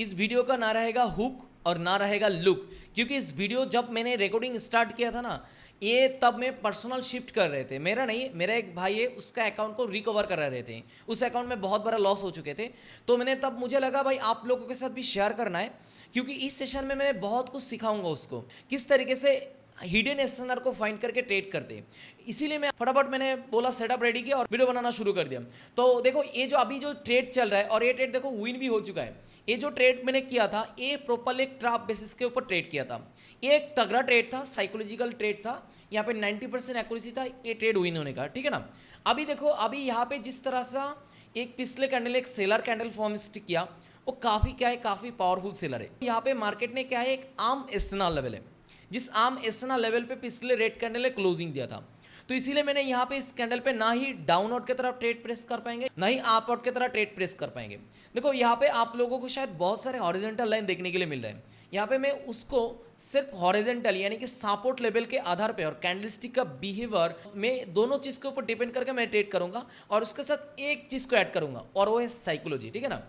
इस वीडियो का ना रहेगा हुक और ना रहेगा लुक, क्योंकि इस वीडियो जब मैंने रिकॉर्डिंग स्टार्ट किया था ना, ये तब मैं पर्सनल शिफ्ट कर रहे थे, मेरा नहीं, मेरा एक भाई है, उसका अकाउंट को रिकवर करा रहे थे। उस अकाउंट में बहुत बड़ा लॉस हो चुके थे। तो मैंने तब मुझे लगा भाई आप लोगों के साथ भी शेयर करना है, क्योंकि इस सेशन में मैंने बहुत कुछ सिखाऊंगा उसको किस तरीके से हिडन एसएनआर को फाइंड करके ट्रेड करते हैं। इसीलिए मैं फटाफट मैंने बोला सेटअप रेडी किया और वीडियो बनाना शुरू कर दिया। तो देखो ये जो अभी जो ट्रेड चल रहा है, और ये ट्रेड देखो विन भी हो चुका है। ये जो ट्रेड मैंने किया था ये प्रॉपर एक ट्रैप बेसिस के ऊपर ट्रेड किया था। ये एक तगड़ा ट्रेड था, साइकोलॉजिकल ट्रेड था। यहाँ पे 90% एक्यूरेसी था ये ट्रेड विन होने का, ठीक है ना। अभी देखो अभी यहाँ पे जिस तरह से एक पिछले कैंडल एक सेलर कैंडल फॉर्म किया, वो काफ़ी क्या है, काफ़ी पावरफुल सेलर है। यहाँ पे मार्केट ने क्या है, एक आर्म एसएनआर लेवल है, जिस आर्म एसएनआर लेवल पे पिछले रेड कैंडल ने क्लोजिंग दिया था। तो इसीलिए मैंने यहाँ पे इस कैंडल पे ना ही डाउनवर्ड की तरफ ट्रेड प्रेस कर पाएंगे, ना ही अपवर्ड की तरह ट्रेड प्रेस कर पाएंगे। देखो यहाँ पे आप लोगों को शायद बहुत सारे हॉरिजॉन्टल लाइन देखने के लिए मिल रहे हैं। यहाँ पे मैं उसको सिर्फ हॉरिजॉन्टल यानी कि सपोर्ट लेवल के आधार पे और कैंडलस्टिक का बिहेवियर में दोनों चीज के ऊपर डिपेंड करके मैं ट्रेड करूंगा, और उसके साथ एक चीज को ऐड करूंगा और वो है साइकोलॉजी, ठीक है ना।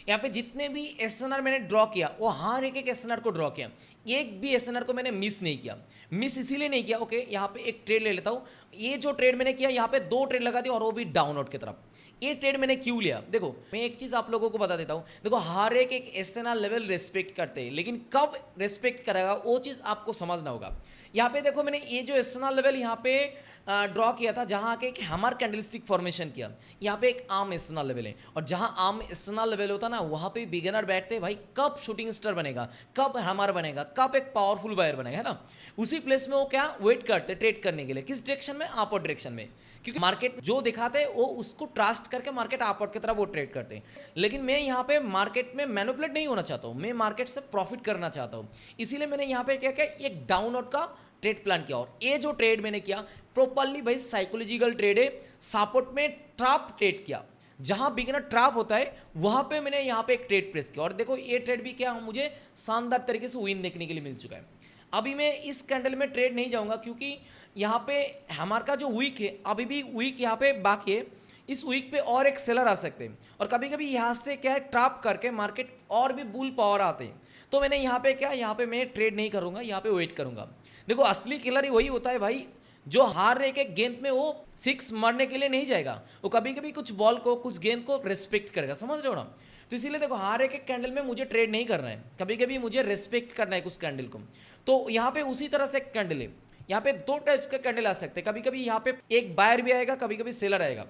यहाँ पे जितने भी एसएनआर मैंने ड्रॉ किया वो हर एक एसएनआर को ड्रॉ किया, एक भी एसएनआर को मैंने मिस नहीं किया। मिस इसीलिए नहीं किया, ओके यहाँ पे एक ट्रेड ले लेता हूँ। ये जो ट्रेड मैंने किया यहाँ पे 2 ट्रेड लगा दी और वो भी डाउनवर्ड की तरफ। ये ट्रेड मैंने क्यों लिया, देखो मैं एक चीज आप लोगों को बता देता हूँ। देखो हर एक एसएनआर लेवल रेस्पेक्ट करते हैं, लेकिन कब रेस्पेक्ट करेगा वो चीज आपको समझना होगा। यहाँ पे देखो मैंने ये जो एसएनआर लेवल यहाँ पे ड्रॉ किया था, जहाँ के एक हैमर कैंडलस्टिक फॉर्मेशन किया। यहाँ पे एक आर्म एसएनआर लेवल है, और जहाँ आर्म एसएनआर लेवल होता ना वहाँ पे बिगिनर बैठते हैं भाई कब शूटिंग स्टार बनेगा, कब हैमर बनेगा, कब एक पावरफुल बायर बनेगा, है ना। उसी प्लेस में वो क्या वेट करते ट्रेड करने के लिए, किस डायरेक्शन में, अपवर्ड डायरेक्शन में। क्योंकि मार्केट जो दिखाते हैं वो उसको ट्रस्ट करके मार्केट अपवर्ड की तरफ वो ट्रेड करते हैं। लेकिन मैं यहाँ पे मार्केट में मैनिपुलेट नहीं होना चाहता हूँ, मैं मार्केट से प्रॉफिट करना चाहता हूँ। इसीलिए मैंने यहाँ पे क्या किया, एक डाउनवर्ड का ट्रेड प्लान किया। और ये जो ट्रेड मैंने किया प्रॉपरली भाई साइकोलॉजिकल ट्रेड है, सपोर्ट में ट्रैप ट्रेड किया। जहां बिगिनर ट्रैप होता है वहां पे मैंने यहाँ पे एक ट्रेड प्रेस किया, और देखो ये ट्रेड भी क्या मुझे शानदार तरीके से विन देखने के लिए मिल चुका है। अभी मैं इस कैंडल में ट्रेड नहीं जाऊंगा, क्योंकि यहाँ पे हमारा का जो वीक है अभी भी वीक यहाँ पे बाकी है। इस वीक पे और एक सेलर आ सकते हैं, और कभी कभी यहाँ से क्या है ट्रैप करके मार्केट और भी बुल पावर आते हैं। तो मैंने यहाँ पे क्या, यहाँ पे मैं ट्रेड नहीं करूंगा, यहाँ पे वेट करूंगा। देखो असली किलर ही वही होता है भाई, जो हार रहे के गेंद में वो 6 मारने के लिए नहीं जाएगा, वो कभी कभी कुछ बॉल को कुछ गेंद को रेस्पेक्ट करेगा, समझ रहे हो ना। तो इसीलिए देखो हार एक कैंडल में मुझे ट्रेड नहीं करना है, कभी कभी मुझे रेस्पेक्ट करना है उस कैंडल को। तो यहाँ पे उसी तरह से एक कैंडल है, यहाँ पे 2 टाइप्स का कैंडल आ सकते हैं। कभी कभी यहाँ पे एक बायर भी आएगा, कभी कभी सेलर आएगा।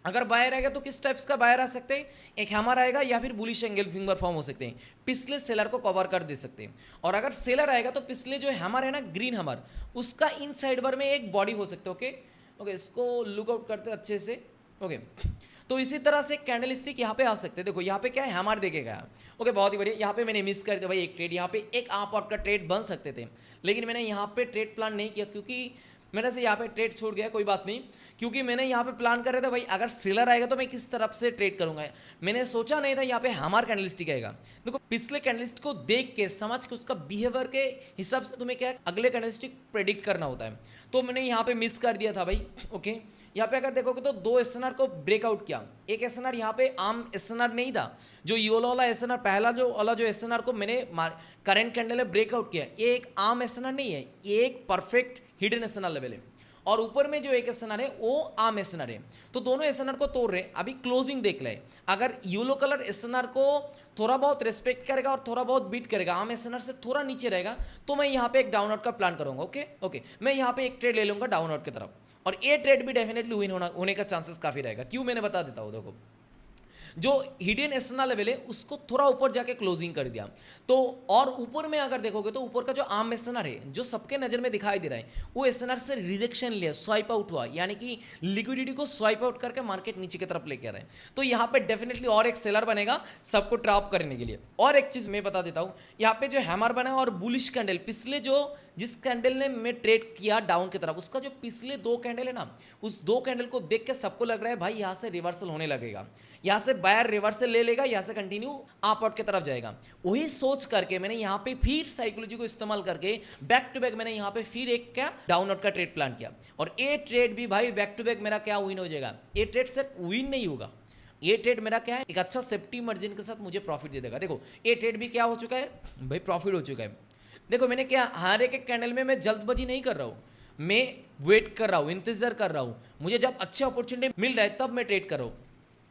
अगर बायर आएगा तो किस टाइप्स का बायर आ सकते हैं, एक हैमर आएगा या फिर बुलिश एंगल फिंगर फॉर्म हो सकते हैं, पिछले सेलर को कवर कर दे सकते हैं। और अगर सेलर आएगा तो पिछले जो हैमर है ना ग्रीन हैमर, उसका इन साइड बार में एक बॉडी हो सकता है। ओके ओके, इसको लुकआउट करते अच्छे से। ओके तो इसी तरह से कैंडल स्टिक यहाँ पे आ सकते हैं। देखो यहाँ पे क्या है, हैमर देखेगा। ओके बहुत ही बढ़िया। यहाँ पे मैंने मिस कर दिया भाई एक ट्रेड, यहाँ पे एक आप का ट्रेड बन सकते थे, लेकिन मैंने यहाँ पे ट्रेड प्लान नहीं किया, क्योंकि मेरे से यहाँ पे ट्रेड छूट गया, कोई बात नहीं। क्योंकि मैंने यहाँ पे प्लान कर रहा था भाई अगर सेलर आएगा तो मैं किस तरफ से ट्रेड करूंगा। मैंने सोचा नहीं था यहाँ पे हमारा कैंडलस्टिक आएगा। देखो पिछले कैंडलस्टिक को देख के समझ के उसका बिहेवियर के हिसाब से तुम्हें क्या अगले कैंडलस्टिक प्रेडिक्ट करना होता है। तो मैंने यहाँ पे मिस कर दिया था भाई। ओके यहाँ पे अगर देखोगे तो 2 एसएनआर को ब्रेकआउट किया। एक एसएनआर यहाँ पे आम एसएनआर नहीं था, जो योलो वाला एसएनआर पहला जो एसएनआर को मैंने करंट कैंडल में ब्रेकआउट किया, ये एक आम एसएनआर नहीं है, ये एक परफेक्ट हिडन एसएनआर लेवल है। और ऊपर में जो एक एसएनआर है वो आर्म एसएनआर है। तो दोनों एसएनआर को तोड़ रहे। अभी क्लोजिंग देख ले, अगर येलो कलर एसएनआर को थोड़ा बहुत रेस्पेक्ट करेगा और थोड़ा बहुत बीट करेगा, आर्म एसएनआर से थोड़ा नीचे रहेगा, तो मैं यहाँ पे एक डाउनवर्ड का प्लान करूंगा। ओके ओके, मैं यहाँ पे एक ट्रेड ले लूंगा डाउनवर्ड की तरफ, और ये ट्रेड भी डेफिनेटली विन होने का चांसेस काफी रहेगा। क्यों मैंने बता देता हूँ। देखो जो हिडन एसएनआर लेवल है उसको थोड़ा ऊपर जाके क्लोजिंग कर दिया। तो और ऊपर में अगर देखोगे तो ऊपर का जो आर्म एसएनआर है जो सबके नजर में दिखाई दे रहा है, वो एसएनआर से रिजेक्शन लिया, स्वाइप आउट हुआ, यानी कि लिक्विडिटी को स्वाइप आउट करके मार्केट नीचे की तरफ लेके आ रहा है। तो यहाँ पे डेफिनेटली और एक सेलर बनेगा सबको ट्रैप करने के लिए। और एक चीज मैं बता देता हूँ, यहाँ पे जो हैमर बना और बुलिश कैंडल, पिछले जो जिस कैंडल ने मैं ट्रेड किया डाउन की तरफ, उसका जो पिछले 2 कैंडल है ना, उस 2 कैंडल को देख के सबको लग रहा है भाई यहाँ से रिवर्सल होने लगेगा, यहाँ से बायर रिवर्सल ले लेगा, यहाँ से कंटिन्यू अपवर्ड की तरफ जाएगा। वही सोच करके मैंने यहाँ पे फिर साइकोलॉजी को इस्तेमाल करके बैक टू बैक मैंने यहाँ पे फिर एक क्या डाउनवर्ड का ट्रेड प्लान किया। और ये ट्रेड भी भाई बैक टू बैक मेरा क्या विन हो जाएगा। ये ट्रेड सिर्फ विन नहीं होगा, ये ट्रेड मेरा क्या है, एक अच्छा सेफ्टी मार्जिन के साथ मुझे प्रॉफिट दे देगा। देखो ये ट्रेड भी क्या हो चुका है भाई, प्रॉफिट हो चुका है। देखो मैंने क्या, हर एक कैंडल में मैं जल्दबाजी नहीं कर रहा हूँ, मैं वेट कर रहा हूँ, इंतजार कर रहा हूँ, मुझे जब अच्छे अपॉर्चुनिटी मिल रहा है तब मैं ट्रेड कर रहा हूँ।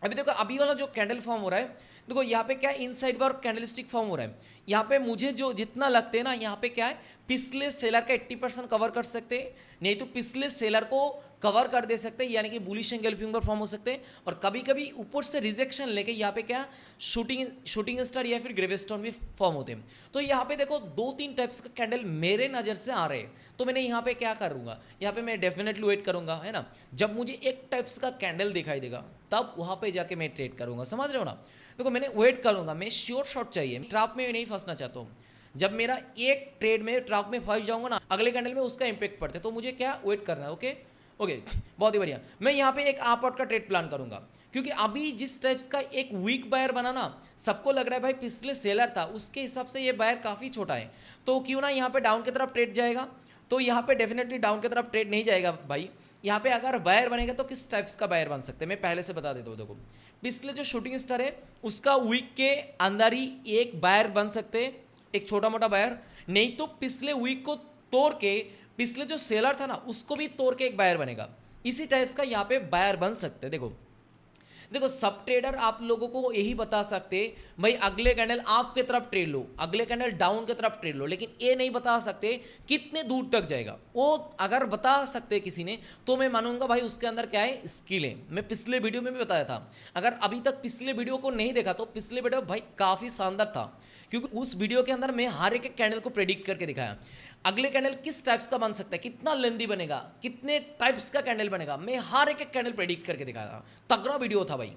अभी देखो अभी वाला जो कैंडल फॉर्म हो रहा है, देखो यहाँ पे क्या इनसाइड बार कैंडलस्टिक फॉर्म हो रहा है, यहाँ पे मुझे जो जितना लगते हैं ना, यहाँ पे क्या है पिछले सेलर का 80% कवर कर सकते हैं, नहीं तो पिछले सेलर को कवर कर दे सकते हैं, यानी कि बुलिश एंगल्फिंग पर फॉर्म हो सकते हैं। और कभी कभी ऊपर से रिजेक्शन लेके यहाँ पे क्या शूटिंग स्टार या फिर ग्रेवेस्टोन भी फॉर्म होते हैं। तो यहाँ पे देखो 2-3 टाइप्स का कैंडल मेरे नज़र से आ रहे हैं, तो मैंने यहाँ पे क्या करूँगा, यहाँ पे मैं डेफिनेटली वेट करूँगा, है ना। जब मुझे एक टाइप्स का कैंडल दिखाई देगा तब वहाँ पे जाके मैं ट्रेड करूँगा, समझ रहे हो ना। देखो मैंने वेट करूँगा, मैं श्योर शॉट चाहिए, ट्रैप में नहीं फंसना चाहता हूँ। जब मेरा एक ट्रेड में ट्रैप में फंस जाऊंगा ना, अगले कैंडल में उसका इंपैक्ट पड़ता है, तो मुझे क्या वेट करना है। ओके ओके, बहुत ही बढ़िया। मैं यहाँ पे एक आप आउट का ट्रेड प्लान करूंगा, क्योंकि अभी जिस टाइप्स का एक वीक बायर बना ना, सबको लग रहा है भाई पिछले सेलर था उसके हिसाब से ये बायर काफ़ी छोटा है, तो क्यों ना यहाँ पे डाउन की तरफ ट्रेड जाएगा। तो यहाँ पे डेफिनेटली डाउन की तरफ ट्रेड नहीं जाएगा भाई। यहाँ पे अगर बायर बनेगा तो किस टाइप्स का बायर बन सकते हैं, मैं पहले से बता देता हूँ। देखो पिछले जो शूटिंग स्टार है उसका वीक के अंदर ही एक बायर बन सकते हैं, एक छोटा मोटा बायर, नहीं तो पिछले वीक को तोड़ के पिछले जो सेलर था ना उसको भी तोड़ के एक बायर बनेगा। इसी टाइप्स का यहाँ पे बायर बन सकते हैं। देखो सब ट्रेडर आप लोगों को यही बता सकते भाई अगले कैंडल आपके तरफ ट्रेड लो, अगले कैंडल डाउन की तरफ ट्रेड लो, लेकिन ये नहीं बता सकते कितने दूर तक जाएगा। वो अगर बता सकते किसी ने तो मैं मानूंगा भाई उसके अंदर क्या है, स्किल है। मैं पिछले वीडियो में भी बताया था, अगर अभी तक पिछले वीडियो को नहीं देखा तो पिछले वीडियो भाई काफ़ी शानदार था, क्योंकि उस वीडियो के अंदर मैं हर एक कैंडल को प्रेडिक्ट करके दिखाया अगले कैंडल किस टाइप्स का बन सकता है, कितना लेंदी बनेगा, कितने टाइप्स का कैंडल बनेगा, मैं हर एक कैंडल प्रेडिक्ट करके दिखाया था। तगड़ा वीडियो था भाई,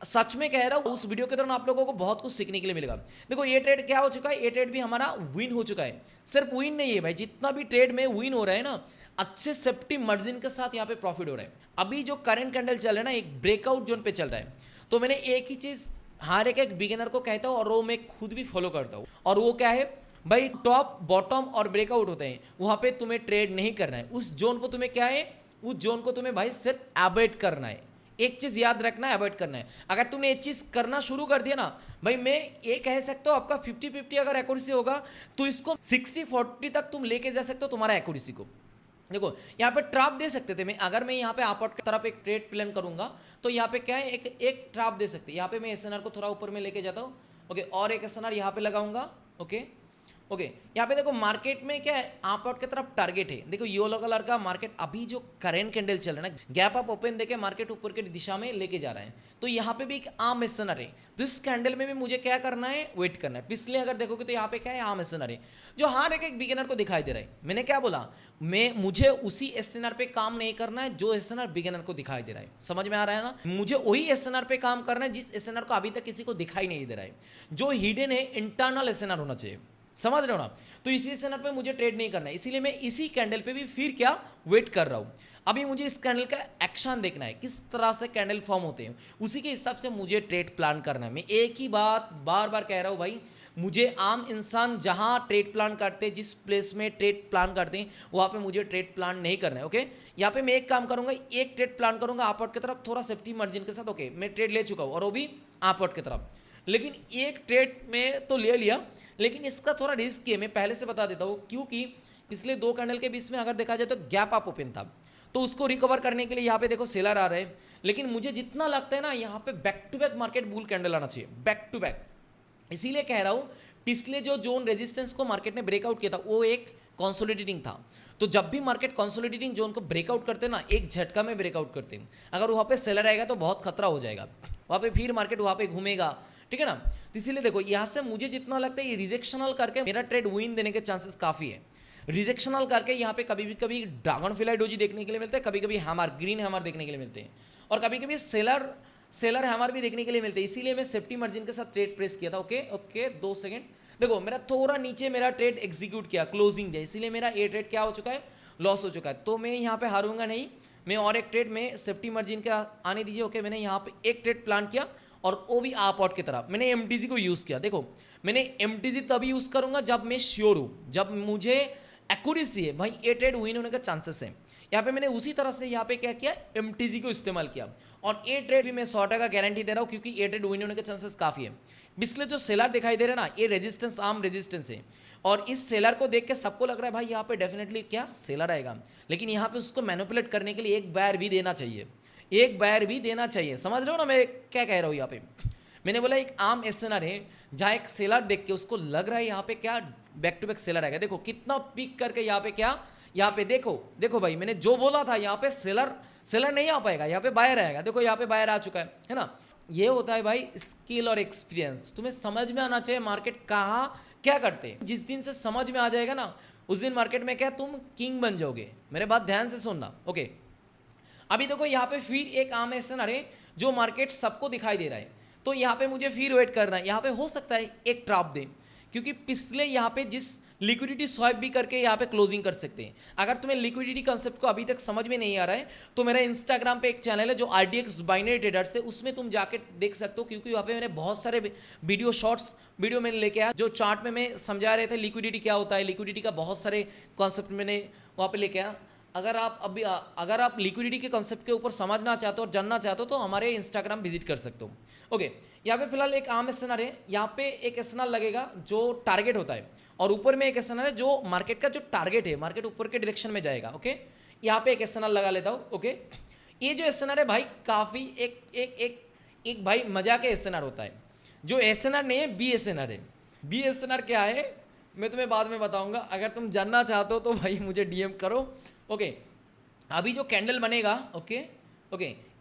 सच में कह रहा हूँ। उस वीडियो के दौरान आप लोगों को बहुत कुछ सीखने के लिए मिलेगा। देखो ये ट्रेड क्या हो चुका है, ये ट्रेड भी हमारा विन हो चुका है। सिर्फ विन नहीं है भाई, जितना भी ट्रेड में विन हो रहा है ना, अच्छे सेफ्टी मार्जिन के साथ यहाँ पे प्रॉफिट हो रहा है। अभी जो करंट कैंडल चल रहा है ना, एक ब्रेकआउट जोन पे चल रहा है, तो मैंने एक ही चीज हर एक बिगिनर को कहता हूँ और वो मैं खुद भी फॉलो करता हूँ, और वो क्या है भाई, टॉप बॉटम और ब्रेकआउट होते हैं, वहां पे तुम्हें ट्रेड नहीं करना है। उस जोन को तुम्हें क्या है, उस जोन को तुम्हें भाई सिर्फ अवॉइड करना है। एक चीज याद रखना है, अवॉइड करना है। अगर तुमने एक चीज करना शुरू कर दिया ना भाई, मैं ये कह सकता हूँ आपका 50-50 अगर एक्यूरेसी होगा तो इसको 60-40 तक तुम लेके जा सकते हो तुम्हारा एक्यूरेसी को। देखो यहाँ पे ट्रैप दे सकते थे मैं, अगर मैं यहाँ पे आपआउट की तरफ एक ट्रेड प्लान करूंगा तो यहाँ पे क्या है, एक ट्रैप दे सकते। यहाँ पे मैं एसएनआर को थोड़ा ऊपर में लेके जाता हूँ, ओके, और एक एसएनआर यहाँ पे लगाऊंगा, ओके ओके। यहाँ पे देखो मार्केट में क्या है, आप आउट की तरफ टारगेट है। देखो येलो कलर का मार्केट अभी जो करंट कैंडल चल रहा है ना, गैप अप ओपन देके मार्केट ऊपर की दिशा में लेके जा रहा है, तो यहाँ पे भी एक आर्म एसएनआर है। तो इस कैंडल में भी मुझे क्या करना है, वेट करना है। पिछले अगर देखोगे तो यहाँ पे क्या है, आर्म एसएनआर है, जो हर एक बिगिनर को दिखाई दे रहा है। मैंने क्या बोला, मुझे उसी एसएनआर पे काम नहीं करना है जो एसएनआर बिगिनर को दिखाई दे रहा है। समझ में आ रहा है ना, मुझे वही एसएनआर पे काम करना है जिस एसएनआर को अभी तक किसी को दिखाई नहीं दे रहा है, जो हिडन है, इंटरनल एसएनआर होना चाहिए। समझ रहे हो ना, तो इसी एसएनआर पे मुझे ट्रेड नहीं करना है, इसीलिए मैं इसी कैंडल पे भी फिर क्या वेट कर रहा हूं। अभी मुझे इस कैंडल का एक्शन देखना है, किस तरह से कैंडल फॉर्म होते हैं, उसी के हिसाब से मुझे ट्रेड प्लान करना है। मैं एक ही बात बार बार कह रहा हूं भाई, मुझे आम इंसान जहां ट्रेड प्लान करते हैं, जिस प्लेस में ट्रेड प्लान करते हैं, वहां पे मुझे ट्रेड प्लान नहीं करना है। ओके, यहाँ पे मैं एक काम करूंगा, एक ट्रेड प्लान करूंगा आप आउट की तरफ थोड़ा सेफ्टी मार्जिन के साथ। ओके, मैं ट्रेड ले चुका हूं और वो भी आप आउट की तरफ, लेकिन एक ट्रेड में तो ले लिया, लेकिन इसका थोड़ा रिस्क है, मैं पहले से बता देता हूँ, क्योंकि पिछले दो कैंडल के बीच में अगर देखा जाए तो गैप अप ओपन था, तो उसको रिकवर करने के लिए यहाँ पे देखो सेलर आ रहे हैं। लेकिन मुझे जितना लगता है ना, यहाँ पे back to back market bull candle आना चाहिए, बैक टू बैक। इसीलिए कह रहा हूँ, पिछले जो जोन रेजिस्टेंस को मार्केट ने ब्रेकआउट किया था वो एक कंसोलिडेटिंग था। तो जब भी मार्केट कंसोलिडेटिंग जोन को ब्रेकआउट करते हैं ना, एक झटका में ब्रेकआउट करते हैं, अगर वहाँ पे सेलर आएगा तो बहुत खतरा हो जाएगा, वहाँ पे फिर मार्केट वहाँ पे घूमेगा, ठीक है ना। तो इसीलिए देखो यहाँ से मुझे जितना लगता है, ये रिजेक्शनल करके मेरा ट्रेड विन देने के चांसेस काफ़ी है। रिजेक्शनल करके यहाँ पे कभी ड्रैगन फ्लाई डोजी देखने के लिए मिलते हैं, कभी कभी हैमर, ग्रीन हैमर देखने के लिए मिलते हैं, और कभी कभी सेलर हैमर भी देखने के लिए मिलते हैं। इसीलिए मैं सेफ्टी मार्जिन के साथ ट्रेड प्रेस किया था। Okay okay, 2 second. देखो मेरा थोड़ा नीचे मेरा ट्रेड एग्जीक्यूट किया, क्लोजिंग दिया, इसीलिए मेरा ये ट्रेड क्या हो चुका है, लॉस हो चुका है। तो मैं यहाँ पे हारूंगा नहीं, मैं और एक ट्रेड में सेफ्टी मार्जिन का आने दीजिए। ओके, मैंने यहाँ पे एक ट्रेड प्लान किया और वो भी आप आउट की तरफ मैंने एमटीजी को यूज़ किया। देखो मैंने एमटीजी तभी यूज़ करूंगा जब मैं श्योर हूँ, जब मुझे एक्यूरेसी है भाई ये ट्रेड विन होने का चांसेस है। यहाँ पे मैंने उसी तरह से यहाँ पे क्या किया, MTG को इस्तेमाल किया। और ये ट्रेड भी मैं 100% गारंटी दे रहा हूँ, क्योंकि ये ट्रेड विन होने के चांसेस काफ़ी है। पिछले जो सेलर दिखाई दे रहे हैं ना, ये रेजिस्टेंस आर्म रेजिस्टेंस है, और इस सेलर को देख के सबको लग रहा है भाई यहाँ पे डेफिनेटली क्या सेलर आएगा, लेकिन यहाँ पे उसको मैनिपुलेट करने के लिए एक बायर भी देना चाहिए, एक बायर भी देना चाहिए। समझ रहे हो ना मैं क्या कह रहा हूँ? यहाँ पे मैंने बोला एक आम एसएनआर है जहाँ एक सेलर देख के उसको लग रहा है यहाँ पे क्या बैक टू बैक सेलर आएगा। देखो कितना पिक करके यहाँ पे क्या, यहाँ पे देखो भाई मैंने जो बोला था, यहाँ पे सेलर नहीं आ पाएगा, यहाँ पे बायर आएगा। देखो यहाँ पे बायर आ चुका है ना। ये होता है भाई स्किल और एक्सपीरियंस। तुम्हें समझ में आना चाहिए मार्केट कहाँ क्या करते हैं। जिस दिन से समझ में आ जाएगा ना, उस दिन मार्केट में क्या तुम किंग बन जाओगे। मेरे बात ध्यान से सुनना, ओके। अभी देखो यहाँ पे फिर एक आम एसएनआर है जो मार्केट सबको दिखाई दे रहा है, तो यहाँ पे मुझे फिर वेट करना है। यहाँ पे हो सकता है एक ट्रैप दे, क्योंकि पिछले यहाँ पे जिस लिक्विडिटी स्वाइप भी करके यहाँ पे क्लोजिंग कर सकते हैं। अगर तुम्हें लिक्विडिटी कंसेप्ट को अभी तक समझ में नहीं आ रहा है, तो मेरा इंस्टाग्राम पे एक चैनल है जो RDX बाइनरी ट्रेडर्स है, उसमें तुम जाके देख सकते हो, क्योंकि वहाँ पे मैंने बहुत सारे वीडियो शॉर्ट्स वीडियो मैंने लेके आया, जो चार्ट में मैं समझा रहे थे लिक्विडिटी क्या होता है, लिक्विडिटी का बहुत सारे कॉन्सेप्ट मैंने वहाँ पे लेके आया। अगर आप लिक्विडिटी के कॉन्सेप्ट के ऊपर समझना चाहते हो और जानना चाहते हो, तो हमारे इंस्टाग्राम विजिट कर सकते हो, ओके। यहाँ पे फिलहाल एक आम एसएनआर है, यहाँ पे एक एसएनआर लगेगा जो टारगेट होता है, और ऊपर में एक एसएनआर है जो मार्केट का जो टारगेट है, मार्केट ऊपर के डायरेक्शन में जाएगा, ओके। यहाँ पे एक एसएनआर लगा लेता हूँ, ओके। ये जो एसएनआर है भाई काफ़ी एक भाई मजा के एसएनआर होता है। जो एसएनआर नहीं है, बी एसएनआर है। बी एसएनआर क्या है मैं तुम्हें बाद में बताऊंगा, अगर तुम जानना चाहते हो तो भाई मुझे DM करो, ओके। अभी जो कैंडल बनेगा, ओके,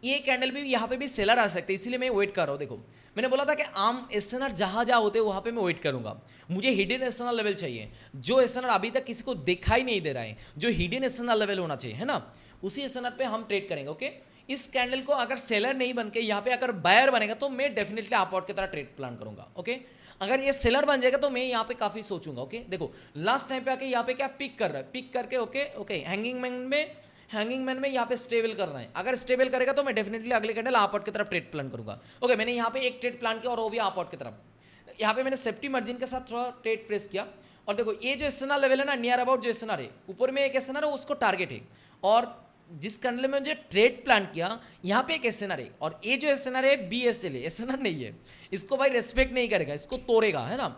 ये कैंडल भी यहाँ पे भी सेलर आ सकते हैं, इसीलिए मैं वेट कर रहा हूँ। देखो मैंने बोला था कि आम एसएनआर जहाँ होते हैं वहाँ पे मैं वेट करूँगा। मुझे हिडन एसएनआर लेवल चाहिए, जो एसएनआर अभी तक किसी को दिखाई नहीं दे रहा है, जो हिडन एसएनआर लेवल होना चाहिए, है ना, उसी एसएनआर पे हम ट्रेड करेंगे, ओके। इस कैंडल को अगर सेलर नहीं बन के यहाँ पे अगर बायर बनेगा, तो मैं डेफिनेटली अपआउट की तरह ट्रेड प्लान करूँगा, ओके। अगर ये सेलर बन जाएगा तो मैं यहाँ पे काफ़ी सोचूंगा, ओके। देखो लास्ट टाइम पे आके यहाँ पे क्या पिक कर रहा है, पिक करके ओके हैंगिंग मैन में यहाँ पे स्टेबल करना है। अगर स्टेबल करेगा तो मैं डेफिनेटली अगले कैंडल अपआउट की तरफ ट्रेड प्लान करूंगा, ओके। मैंने यहाँ पे एक ट्रेड प्लान किया और वो भी अपआउट की तरफ। यहाँ पे मैंने सेफ्टी मार्जिन के साथ थोड़ा ट्रेड प्रेस किया, और देखो ये जो एसएनआर लेवल है ना, नियर अबाउट जो एसएनआर है, ऊपर में एक एसएनआर है उसको टारगेट है, और जिस कैंडल में मुझे ट्रेड प्लान किया यहाँ पे एक एसएनआर है, और ये जो एसएनआर है BSL है, एसएनआर नहीं है। इसको भाई रेस्पेक्ट नहीं करेगा, इसको तोड़ेगा, है ना,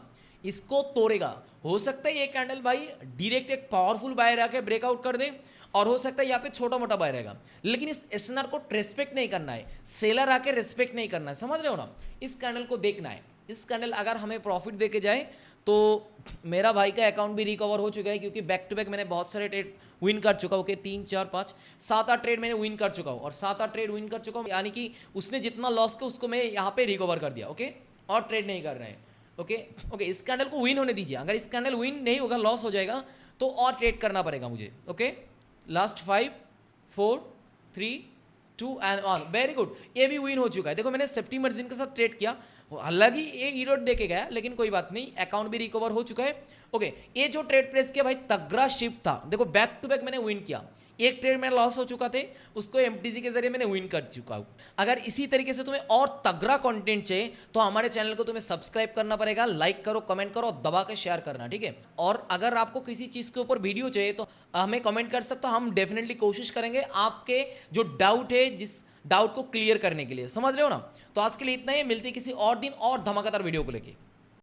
इसको तोड़ेगा। हो सकता है ये कैंडल भाई डायरेक्ट एक पावरफुल बायर आके ब्रेकआउट कर दे, और हो सकता है यहाँ पे छोटा मोटा बायर रहेगा, लेकिन इस एसएनआर को रेस्पेक्ट नहीं करना है, सेलर आके रेस्पेक्ट नहीं करना है, समझ रहे हो ना। इस कैंडल को देखना है, इस कैंडल अगर हमें प्रॉफिट दे के जाए तो मेरा भाई का अकाउंट भी रिकवर हो चुका है, क्योंकि बैक टू बैक मैंने बहुत सारे ट्रेड विन कर चुका हूँ, ओके। 3 4 5 7 8 ट्रेड मैंने विन कर चुका हूँ, और 7 8 ट्रेड विन कर चुका हूँ, यानी कि उसने जितना लॉस किया उसको मैं यहाँ पे रिकवर कर दिया, ओके। और ट्रेड नहीं कर रहे हैं, ओके। इस कैंडल को विन होने दीजिए, अगर इस कैंडल विन नहीं होगा, लॉस हो जाएगा, तो और ट्रेड करना पड़ेगा मुझे, okay. Last 5 4 3 2 and 1, very good. ये भी विन हो चुका है। देखो मैंने सेफ्टी मार्जिन के साथ ट्रेड किया, हालांकि एक ईरोड दे के गया, लेकिन कोई बात नहीं, अकाउंट भी रिकवर हो चुका है, ओके। ये जो ट्रेड प्रेस किया भाई तगड़ा शिफ्ट था, देखो बैक टू बैक मैंने विन किया। एक ट्रेड मेरा लॉस हो चुका थे, उसको MTG के जरिए मैंने विन कर चुका हूँ। अगर इसी तरीके से तुम्हें और तगड़ा कंटेंट चाहिए तो हमारे चैनल को तुम्हें सब्सक्राइब करना पड़ेगा, लाइक करो, कमेंट करो और दबा के शेयर करना, ठीक है। और अगर आपको किसी चीज़ के ऊपर वीडियो चाहिए तो हमें कमेंट कर सकते हो, हम डेफिनेटली कोशिश करेंगे आपके जो डाउट है, जिस डाउट को क्लियर करने के लिए, समझ रहे हो ना। तो आज के लिए इतना ही, मिलती किसी और दिन और धमाकेदार वीडियो को लेके।